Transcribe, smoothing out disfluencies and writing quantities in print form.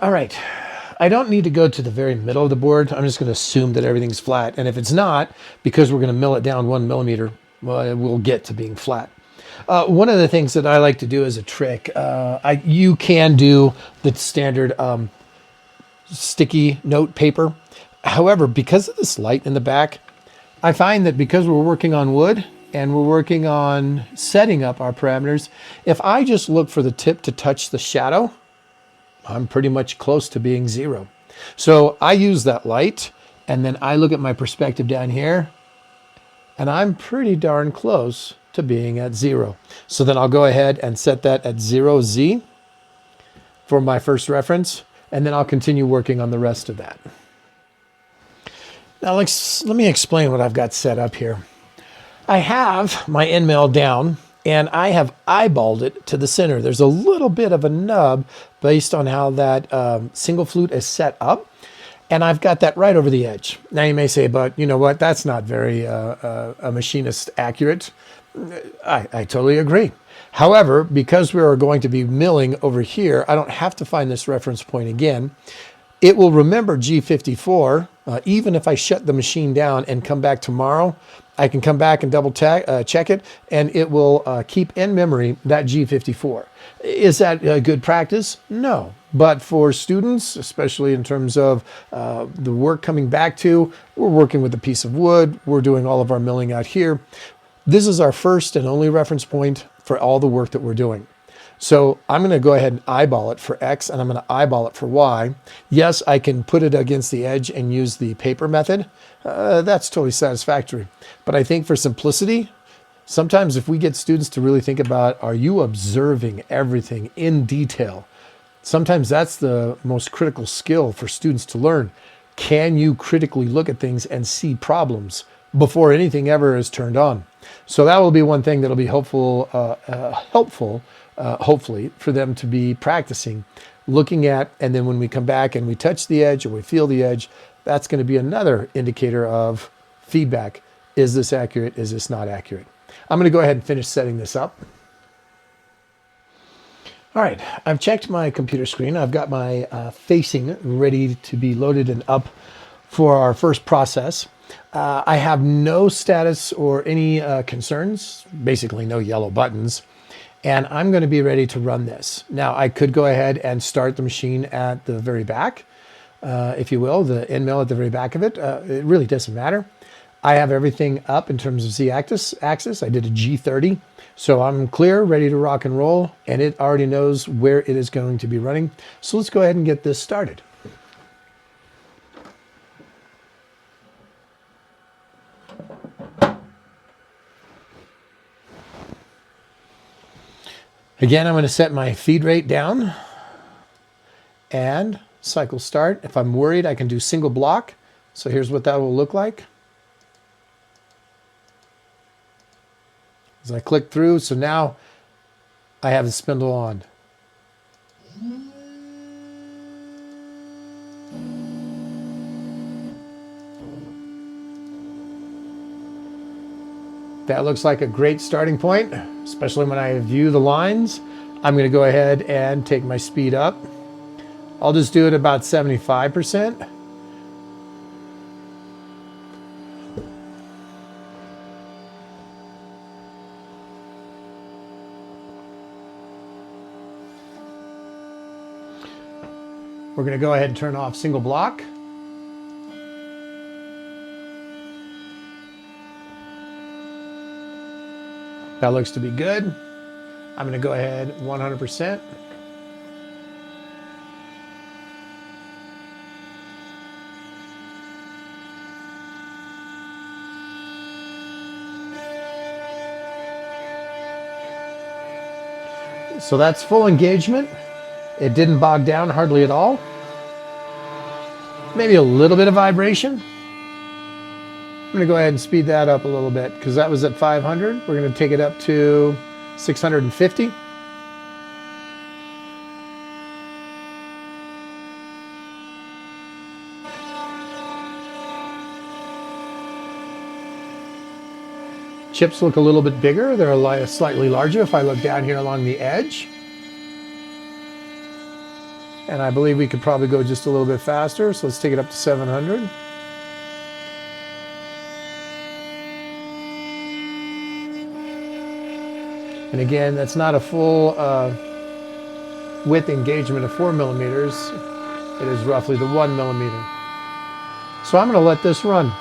All right. I don't need to go to the very middle of the board. I'm just going to assume that everything's flat. And if it's not, because we're going to mill it down 1 millimeter, well, it will get to being flat. One of the things that I like to do as a trick, you can do the standard sticky note paper. However, because of this light in the back, I find that because we're working on wood and we're working on setting up our parameters, if I just look for the tip to touch the shadow, I'm pretty much close to being 0. So I use that light, and then I look at my perspective down here, and I'm pretty darn close to being at 0. So then I'll go ahead and set that at 0Z for my first reference, and then I'll continue working on the rest of that. Now let me explain what I've got set up here. I have my end mill down, and I have eyeballed it to the center. There's a little bit of a nub based on how that single flute is set up, and I've got that right over the edge. Now you may say, but you know what, that's not very a machinist accurate. I totally agree. However, because we are going to be milling over here, I don't have to find this reference point again. It will remember G54, even if I shut the machine down and come back tomorrow. I can come back and double check it, and it will keep in memory that G54. Is that a good practice? No. But for students, especially in terms of the work coming back to, we're working with a piece of wood. We're doing all of our milling out here. This is our first and only reference point for all the work that we're doing. So I'm going to go ahead and eyeball it for X, and I'm going to eyeball it for Y. Yes, I can put it against the edge and use the paper method. That's totally satisfactory. But I think for simplicity, sometimes if we get students to really think about, are you observing everything in detail? Sometimes that's the most critical skill for students to learn. Can you critically look at things and see problems before anything ever is turned on? So that will be one thing that'll be helpful, hopefully, for them to be practicing, looking at, and then when we come back and we touch the edge or we feel the edge, that's going to be another indicator of feedback. Is this accurate? Is this not accurate? I'm going to go ahead and finish setting this up. All right, I've checked my computer screen. I've got my facing ready to be loaded and up for our first process. I have no status or any concerns, basically no yellow buttons, and I'm going to be ready to run this. Now, I could go ahead and start the machine at the very back, if you will, the end mill at the very back of it. It really doesn't matter. I have everything up in terms of Z-axis. I did a G30, so I'm clear, ready to rock and roll, and it already knows where it is going to be running. So let's go ahead and get this started. Again, I'm going to set my feed rate down and cycle start. If I'm worried, I can do single block. So here's what that will look like. As I click through, so now I have the spindle on. That looks like a great starting point, especially when I view the lines. I'm going to go ahead and take my speed up. I'll just do it about 75%. We're going to go ahead and turn off single block. That looks to be good. I'm going to go ahead 100%. So that's full engagement. It didn't bog down hardly at all. Maybe a little bit of vibration. I'm going to go ahead and speed that up a little bit because that was at 500. We're going to take it up to 650. Chips look a little bit bigger. They're slightly larger if I look down here along the edge. And I believe we could probably go just a little bit faster, so let's take it up to 700. And again, that's not a full width engagement of 4 millimeters. It is roughly the 1 millimeter. So I'm going to let this run.